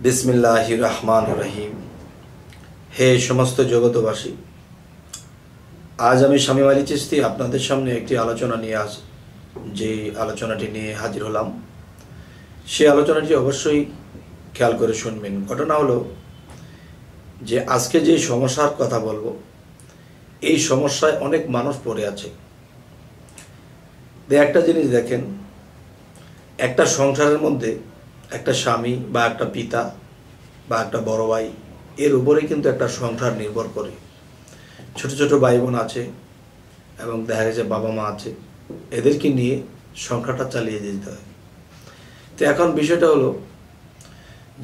বিসমিল্লাহির রহমানির রহিম। হে সমস্ত জগতবাসী, আজ আমি শামীম আলী চিশতি আপনাদের সামনে একটি আলোচনা নিয়ে যে আলোচনাটি নিয়ে হাজির হলাম, সেই আলোচনাটি অবশ্যই খেয়াল করে শুনবেন। ঘটনা হলো যে আজকে যে সমস্যার কথা বলবো, এই সমস্যায় অনেক মানুষ পড়ে আছে। একটা জিনিস দেখেন, একটা সংসারের মধ্যে একটা স্বামী বা একটা পিতা বা একটা বড় ভাই, এর উপরে কিন্তু একটা সংসার নির্ভর করে। ছোট ছোট ভাই বোন আছে এবং দেখা গেছে বাবা মা আছে, এদেরকে নিয়ে সংসারটা চালিয়ে যেতে হয়। তো এখন বিষয়টা হলো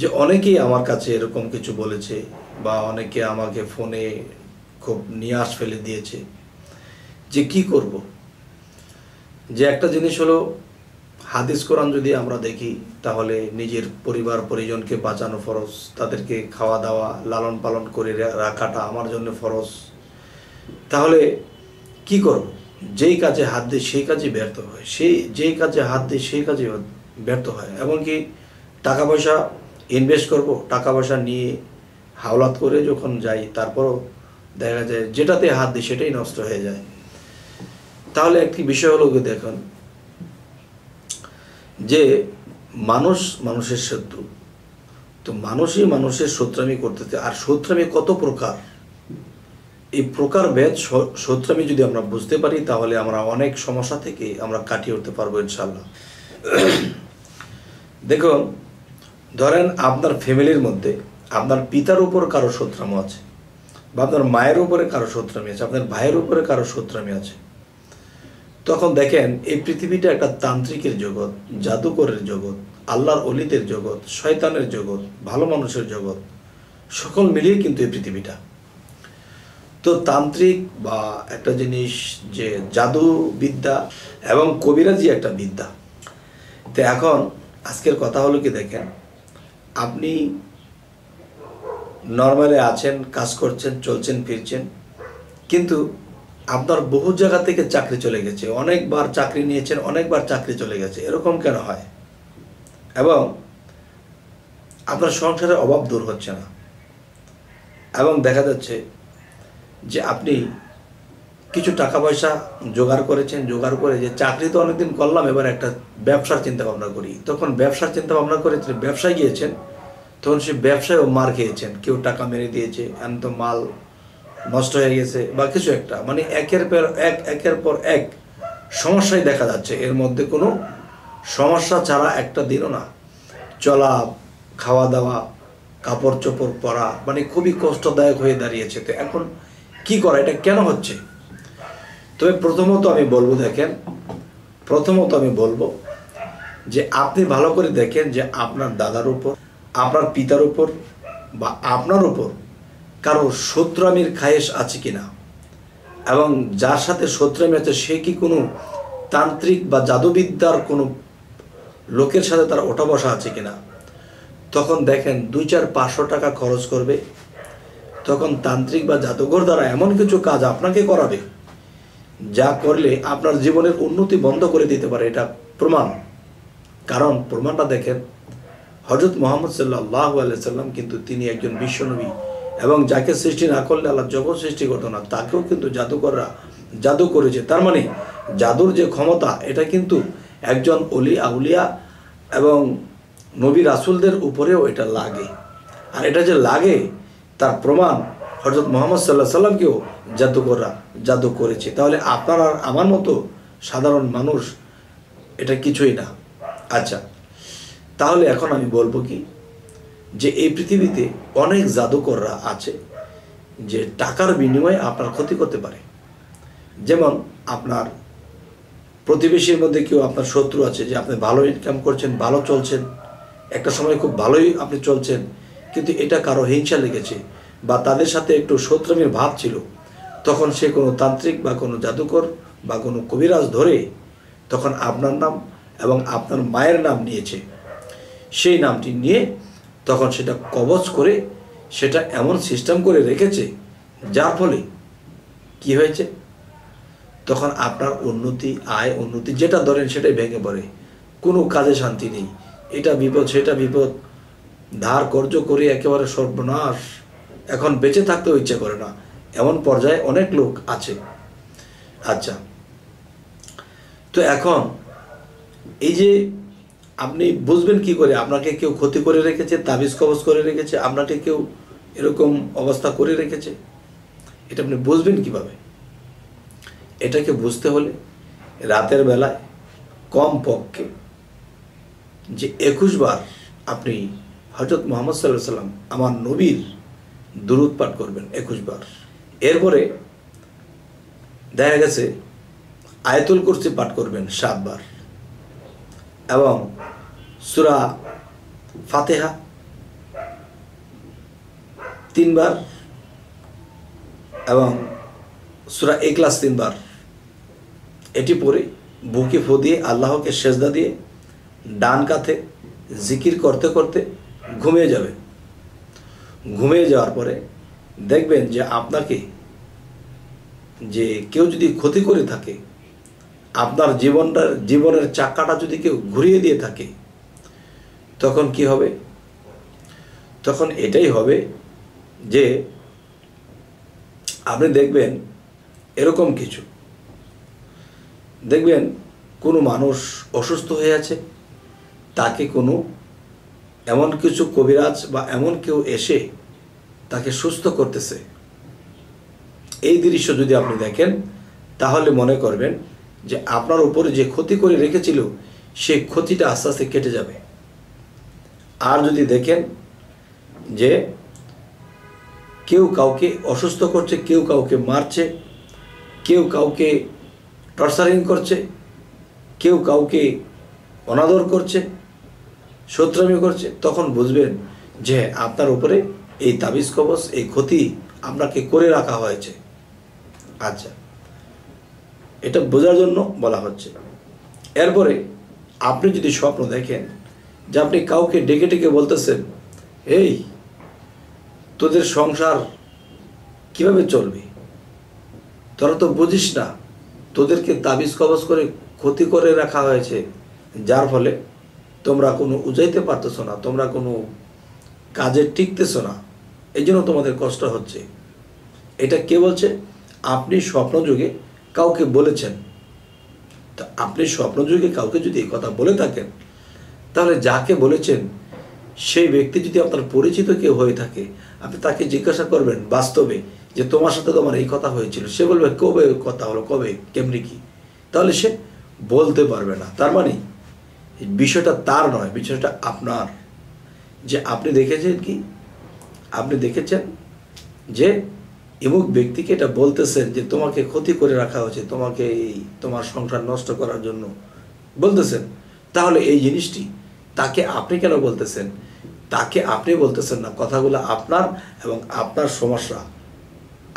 যে অনেকেই আমার কাছে এরকম কিছু বলেছে বা অনেকে আমাকে ফোনে খুব নিয়াস ফেলে দিয়েছে যে কি করব। যে একটা জিনিস হলো, হাদিস কোরআন যদি আমরা দেখি তাহলে নিজের পরিবার পরিজনকে বাঁচানো ফরজ, তাদেরকে খাওয়া দাওয়া লালন পালন করে রাখাটা আমার জন্য ফরজ। তাহলে কি করব? যেই কাজে হাত দিই সেই কাজে ব্যর্থ হয়, যেই কাজে হাত দিই সেই কাজে ব্যর্থ হয়। এমনকি টাকা পয়সা ইনভেস্ট করব, টাকা পয়সা নিয়ে হাওলাত করে যখন যাই, তারপরও দেখা যায় যেটাতে হাত দিই সেটাই নষ্ট হয়ে যায়। তাহলে একটি বিষয় হলো কি, দেখুন যে মানুষ মানুষের শত্রু, তো মানুষই মানুষের শত্রামি করতেছে। আর শত্রামি কত প্রকার, এই প্রকারভেদ শত্রামি যদি আমরা বুঝতে পারি তাহলে আমরা অনেক সমস্যা থেকে আমরা কাটিয়ে উঠতে পারবো ইনশাল্লাহ। দেখুন, ধরেন আপনার ফ্যামিলির মধ্যে আপনার পিতার উপর কারো শত্রামি আছে, বা আপনার মায়ের উপরে কারো শত্রামি আছে, আপনার ভাইয়ের উপরে কারো শত্রামি আছে। তখন দেখেন এই পৃথিবীটা একটা তান্ত্রিকের জগৎ, জাদুকরের জগৎ, আল্লাহর অলিদের জগৎ, শয়তানের জগৎ, ভালো মানুষের জগৎ, সকল মিলিয়ে কিন্তু এই পৃথিবীটা। তো তান্ত্রিক বা একটা জিনিস যে জাদু বিদ্যা এবং কবিরাজি একটা বিদ্যা। তো এখন আজকের কথা হলো কি, দেখেন আপনি নর্মালে আছেন, কাজ করছেন, চলছেন ফিরছেন, কিন্তু আপনার বহু জায়গা থেকে চাকরি চলে গেছে, অনেকবার চাকরি নিয়েছেন, অনেকবার চাকরি চলে গেছে। এরকম কেন হয়? এবং আপনার সংসারের অভাব দূর হচ্ছে না, এবং দেখা যাচ্ছে যে আপনি কিছু টাকা পয়সা জোগাড় করেছেন, জোগাড় করে যে চাকরি তো অনেকদিন করলাম, এবার একটা ব্যবসার চিন্তা ভাবনা করি। তখন ব্যবসার চিন্তা ভাবনা করে ব্যবসায় গিয়েছেন, তখন সেই ব্যবসায়ও মার খেয়েছেন, কেউ টাকা মেরে দিয়েছে, আমি তো মাল নষ্ট হয়ে গেছে বা কিছু একটা, মানে একের পর এক সমস্যাই দেখা যাচ্ছে। এর মধ্যে কোনো সমস্যা ছাড়া একটা দিনও না, চলা, খাওয়া দাওয়া, কাপড় চোপড় পরা, মানে খুবই কষ্টদায়ক হয়ে দাঁড়িয়েছে। তো এখন কি করা, এটা কেন হচ্ছে? তবে প্রথমত আমি বলবো যে আপনি ভালো করে দেখেন যে আপনার দাদার উপর, আপনার পিতার উপর বা আপনার উপর কারো শত্রুমির খায়েশ আছে কিনা, এবং যার সাথে শত্রুমি আছে সে কি কোনো তান্ত্রিক বা জাদুবিদ্যার কোনো লোকের সাথে তার ওঠা বসা আছে কিনা। তখন দেখেন 2-4-500 টাকা খরচ করবে, তখন তান্ত্রিক বা জাদুঘর দ্বারা এমন কিছু কাজ আপনাকে করাবে যা করলে আপনার জীবনের উন্নতি বন্ধ করে দিতে পারে। এটা প্রমাণ। কারণ প্রমাণটা দেখেন, হযরত মুহাম্মদ সাল্লাল্লাহু আলাইহি সাল্লাম কিন্তু তিনি একজন বিশ্বনবী, এবং যাকে সৃষ্টি না করলে আল্লাহ জগৎ সৃষ্টি করতো না, তাকেও কিন্তু জাদুকররা জাদু করেছে। তার মানে জাদুর যে ক্ষমতা, এটা কিন্তু একজন অলি আউলিয়া এবং নবী রাসূলদের উপরেও এটা লাগে। আর এটা যে লাগে তার প্রমাণ হযরত মুহাম্মদ সাল্লাল্লাহু আলাইহি সাল্লামকেও জাদুকররা জাদু করেছে। তাহলে আপনার আর আমার মতো সাধারণ মানুষ এটা কিছুই না। আচ্ছা, তাহলে এখন আমি বলবো কি, যে এই পৃথিবীতে অনেক জাদুকররা আছে যে টাকার বিনিময়ে আপনার ক্ষতি করতে পারে। যেমন আপনার প্রতিবেশীর মধ্যে কেউ আপনার শত্রু আছে, যে আপনি ভালো ইনকাম করছেন, ভালো চলছেন, একটা সময় খুব ভালোই আপনি চলছেন, কিন্তু এটা কারো হিংসা লেগেছে বা তাদের সাথে একটু শত্রুমির ভাব ছিল, তখন সে কোনো তান্ত্রিক বা কোনো জাদুকর বা কোনো কবিরাজ ধরে তখন আপনার নাম এবং আপনার মায়ের নাম নিয়েছে। সেই নামটি নিয়ে তখন সেটা কবজ করে সেটা এমন সিস্টেম করে রেখেছে, যার ফলে কি হয়েছে, তখন আপনার উন্নতি, আয় উন্নতি যেটা ধরেন সেটাই ভেঙে পড়ে, কোনো কাজে শান্তি নেই, এটা বিপদ সেটা বিপদ, ধার কর্জ করে একেবারে সর্বনাশ, এখন বেঁচে থাকতেও ইচ্ছে করে না, এমন পর্যায়ে অনেক লোক আছে। আচ্ছা, তো এখন এই যে আপনি বুঝবেন কি করে আপনাকে কেউ ক্ষতি করে রেখেছে, তাবিজ কবজ করে রেখেছে, আপনাকে কেউ এরকম অবস্থা করে রেখেছে, এটা আপনি বুঝবেন কিভাবে? এটাকে বুঝতে হলে রাতের বেলায় কমপক্ষে যে 21 বার আপনি হযরত মুহাম্মদ সাল্লাল্লাহু আলাইহি সাল্লাম আমার নবীর দুরূদ পাঠ করবেন 21 বার। এরপরে দেখা গেছে আয়াতুল কুরসি পাঠ করবেন 7 বার এবং সূরা ফাতিহা 3 বার এবং সূরা ইখলাস 3 বার। এটি পড়ে বুকে ফু দিয়ে আল্লাহকে সেজদা দিয়ে ডান কাঁধে জিকির করতে করতে ঘুমিয়ে যাবেন। ঘুমিয়ে যাওয়ার পরে দেখবেন যে আপনাকে যে কেউ যদি ক্ষতি করে থাকে, আপনার জীবনের চাকাটা যদি কেউ ঘুরিয়ে দিয়ে থাকে, তখন কি হবে? তখন এটাই হবে যে আপনি দেখবেন এরকম কিছু, দেখবেন কোনো মানুষ অসুস্থ হয়ে আছে, তাকে কোনো এমন কিছু কবিরাজ বা এমন কেউ এসে তাকে সুস্থ করতেছে। এই দৃশ্য যদি আপনি দেখেন তাহলে মনে করবেন যে আপনার উপরে যে ক্ষতি করে রেখেছিল সেই ক্ষতিটা আস্তে আস্তে কেটে যাবে। আর যদি দেখেন যে কেউ কাউকে অসুস্থ করছে, কেউ কাউকে মারছে, কেউ কাউকে টর্চারিং করছে, কেউ কাউকে অনাদর করছে, শত্রুমি করছে, তখন বুঝবেন যে আপনার উপরে এই তাবিজ কবজ, এই ক্ষতি আপনাকে করে রাখা হয়েছে। আচ্ছা, এটা বোঝার জন্য বলা হচ্ছে। এরপরে আপনি যদি স্বপ্ন দেখেন যে আপনি কাউকে ডেকে ডেকে বলতেছেন, এই তোদের সংসার কিভাবে চলবে, তোরা তো বুঝিস না, তোদেরকে তাবিজ কবজ করে ক্ষতি করে রাখা হয়েছে, যার ফলে তোমরা কোনো উজাইতে পারতেছো না, তোমরা কোনো কাজে টিকতেছো না, এই জন্য তোমাদের কষ্ট হচ্ছে। এটা কে বলছে? আপনি স্বপ্নযুগে কাউকে বলেছেন। তা আপনি স্বপ্নযুগে কাউকে যদি এই কথা বলে থাকেন, তাহলে যাকে বলেছেন সেই ব্যক্তি যদি আপনার পরিচিত কেউ হয়ে থাকে, আপনি তাকে জিজ্ঞাসা করবেন বাস্তবে যে তোমার সাথে তোমার এই কথা হয়েছিল। সে বলবে কবে কথা হলো, কবে, কেমনি কি, তাহলে সে বলতে পারবে না। তার মানে বিষয়টা তার নয়, বিষয়টা আপনার। যে আপনি দেখেছেন কি, আপনি দেখেছেন যে এমুক ব্যক্তিকে এটা বলতেছেন যে তোমাকে ক্ষতি করে রাখা হয়েছে, তোমাকে এই তোমার সংসার নষ্ট করার জন্য বলতেছেন, তাহলে এই জিনিসটি তাকে আপনি কেন বলতেছেন? তাকে আপনি বলতেছেন না, কথাগুলো আপনার এবং আপনার সমস্যা,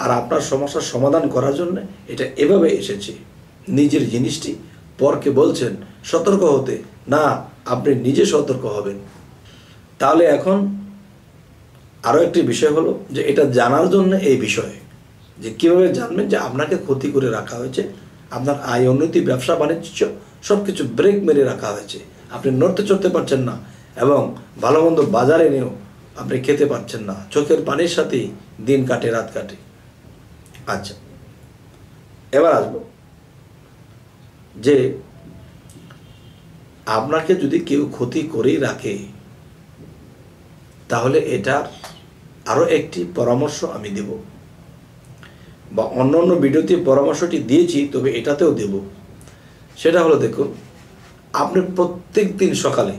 আর আপনার সমস্যার সমাধান করার জন্য এটা এভাবে এসেছে। নিজের জিনিসটি পরকে বলছেন সতর্ক হতে, না আপনি নিজে সতর্ক হবেন। তাহলে এখন আরও একটি বিষয় হলো যে এটা জানার জন্য এই বিষয়ে যে কীভাবে জানবেন যে আপনাকে ক্ষতি করে রাখা হয়েছে, আপনার আয় উন্নতি, ব্যবসা বাণিজ্য সব কিছু ব্রেক মেরে রাখা হয়েছে, আপনি নড়তে চড়তে পারছেন না এবং ভালো মন্দ বাজারে নিয়েও আপনি খেতে পারছেন না, চোখের পানির সাথেই দিন কাটে, রাত কাটে। আচ্ছা, এবার আসবো যে আপনাকে যদি কেউ ক্ষতি করেই রাখে, তাহলে এটার আরও একটি পরামর্শ আমি দেব, বা অন্য অন্য ভিডিওতে পরামর্শটি দিয়েছি, তবে এটাতেও দেব। সেটা হলো, দেখুন, আপনি প্রত্যেক দিন সকালে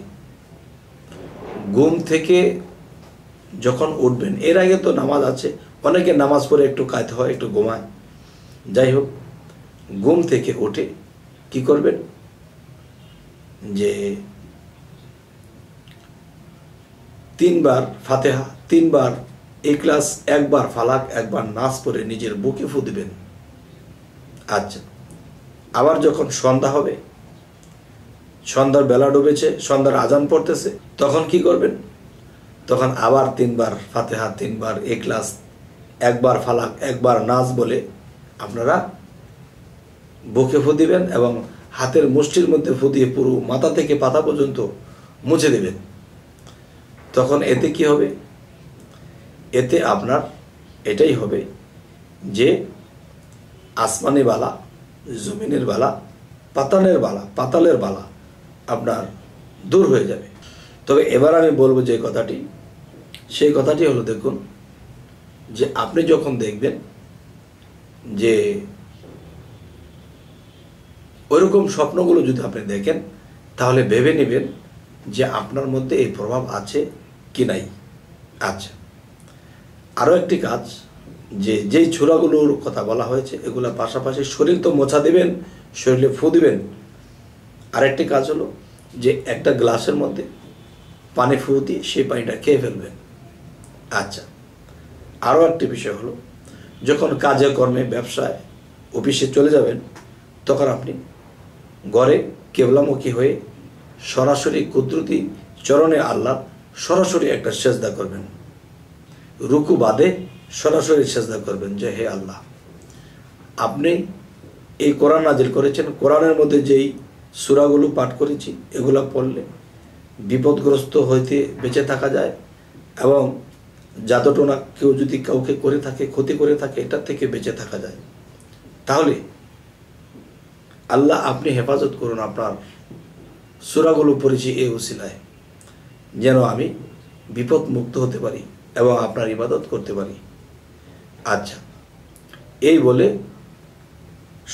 ঘুম থেকে যখন উঠবেন, এর আগে তো নামাজ আছে, অনেকে নামাজ পড়ে একটু কায়তে হয়, একটু ঘুমায়, যাই হোক, ঘুম থেকে উঠে কি করবেন যে 3 বার ফাতিহা, 3 বার ইখলাস, 1 বার ফালাক, 1 বার নাস পরে নিজের বুকে ফু দিবেন। আচ্ছা, আবার যখন সন্ধ্যা হবে, সন্ধ্যার বেলা ডুবেছে, সন্ধ্যার আজান পড়তেছে, তখন কি করবেন? তখন আবার 3 বার ফাতিহা, 3 বার ইখলাস, 1 বার ফালাক, 1 বার নাস বলে আপনারা বুকে ফু দিবেন এবং হাতের মুষ্টির মধ্যে ফু দিয়ে পুরো মাথা থেকে পাতা পর্যন্ত মুছে দেবেন। তখন এতে কি হবে? এতে আপনার এটাই হবে যে আসমানি বালা, জমিনের বালা, পাতালের বালা আপনার দূর হয়ে যাবে। তবে এবার আমি বলবো যে কথাটি, সেই কথাটি হলো, দেখুন যে আপনি যখন দেখবেন যে ওইরকম স্বপ্নগুলো যদি আপনি দেখেন, তাহলে ভেবে নেবেন যে আপনার মধ্যে এই প্রভাব আছে কি নাই। আচ্ছা, আরও একটি কাজ, যে যেই ছোড়াগুলোর কথা বলা হয়েছে এগুলোর পাশাপাশি শরীর তো মোছা দেবেন, শরীরে ফু দিবেন। আরেকটি কাজ হলো যে একটা গ্লাসের মধ্যে পানি ফু দিয়ে সেই পানিটা খেয়ে ফেলবেন। আচ্ছা, আরও একটি বিষয় হলো, যখন কাজে কর্মে, ব্যবসায়, অফিসে চলে যাবেন, তখন আপনি ঘরে কেবলামুখী হয়ে সরাসরি কুদরতি চরণে আল্লাহ সরাসরি একটা সেজদা করবেন। রুকু বাদে সরাসরি সেজদা করবেন যে হে আল্লাহ, আপনি এই কোরআন নাজিল করেছেন, কোরআনের মধ্যে যেই সূরাগুলো পাঠ করেছি এগুলো পড়লে বিপদগ্রস্ত হইতে বেঁচে থাকা যায়, এবং জাদুটোনা কেউ যদি কাউকে করে থাকে, ক্ষতি করে থাকে, এটা থেকে বেঁচে থাকা যায়। তাহলে আল্লাহ আপনি হেফাজত করুন, আপনার সূরাগুলো পড়েছি এই উসিলায়, যেন আমি বিপদ মুক্ত হতে পারি এবং আপনার ইবাদত করতে পারি। আচ্ছা, এই বলে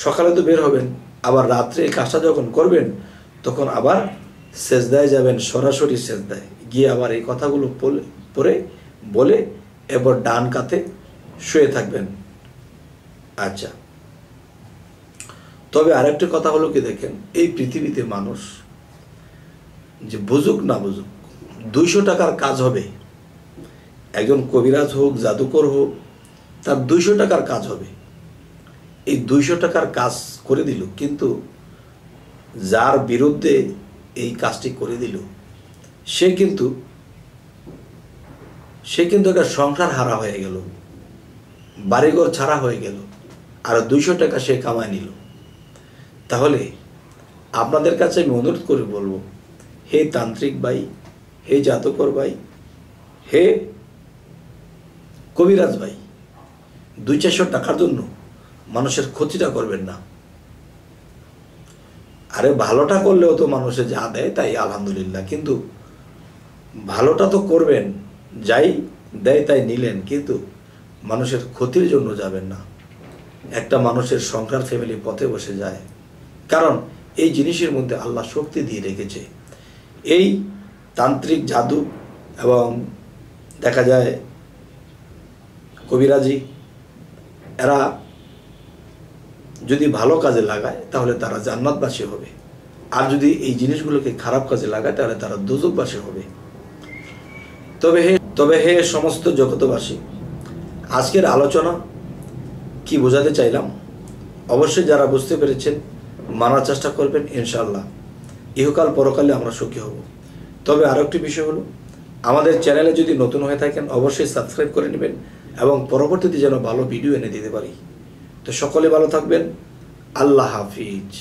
সকালে তো বের হবেন, আবার রাত্রে এই কাজটা যখন করবেন তখন আবার সেজদায় যাবেন, সরাসরি সেজদায় গিয়ে আবার এই কথাগুলো পড়ে বলে এবার ডান কাতে শুয়ে থাকবেন। আচ্ছা, তবে আরেকটা কথা হলো কি, দেখেন এই পৃথিবীতে মানুষ যে বুঝুক না বুঝুক 200 টাকার কাজ হবে, একজন কবিরাজ হোক, জাদুকর হোক, তার 200 টাকার কাজ হবে। এই 200 টাকার কাজ করে দিল, কিন্তু যার বিরুদ্ধে এই কাজটি করে দিল সে কিন্তু একটা সংসার হারা হয়ে গেল, বাড়িঘর ছাড়া হয়ে গেল, আর 200 টাকা সে কামায় নিল। তাহলে আপনাদের কাছে আমি অনুরোধ করে বলবো, হে তান্ত্রিক ভাই, হে জাদুকর ভাই, হে কবিরাজ ভাই, 200-400 টাকার জন্য মানুষের ক্ষতিটা করবেন না। আরে ভালোটা করলেও তো মানুষে যা দেয় তাই আলহামদুলিল্লাহ, কিন্তু ভালোটা তো করবেন, যাই দেয় তাই নিলেন, কিন্তু মানুষের ক্ষতির জন্য যাবেন না। একটা মানুষের সংসার, ফ্যামিলি পথে বসে যায়, কারণ এই জিনিসের মধ্যে আল্লাহ শক্তি দিয়ে রেখেছে। এই তান্ত্রিক, জাদু এবং দেখা যায় কবিরাজি, এরা যদি ভালো কাজে লাগায় তাহলে তারা জান্নাতবাসী হবে, আর যদি এই জিনিসগুলোকে খারাপ কাজে লাগায় তাহলে তারা দোজখবাসী হবে। তবে হে সমস্ত জগতবাসী, আজকের আলোচনা কি বোঝাতে চাইলাম অবশ্যই যারা বুঝতে পেরেছেন মানার চেষ্টা করবেন, ইনশাআল্লাহ ইহকাল পরকালে আমরা সুখী হব। তবে আরও একটি বিষয় হলো, আমাদের চ্যানেলে যদি নতুন হয়ে থাকেন অবশ্যই সাবস্ক্রাইব করে নেবেন, এবং পরবর্তীতে যেন ভালো ভিডিও এনে দিতে পারি। তো সকলে ভালো থাকবেন, আল্লাহ হাফিজ।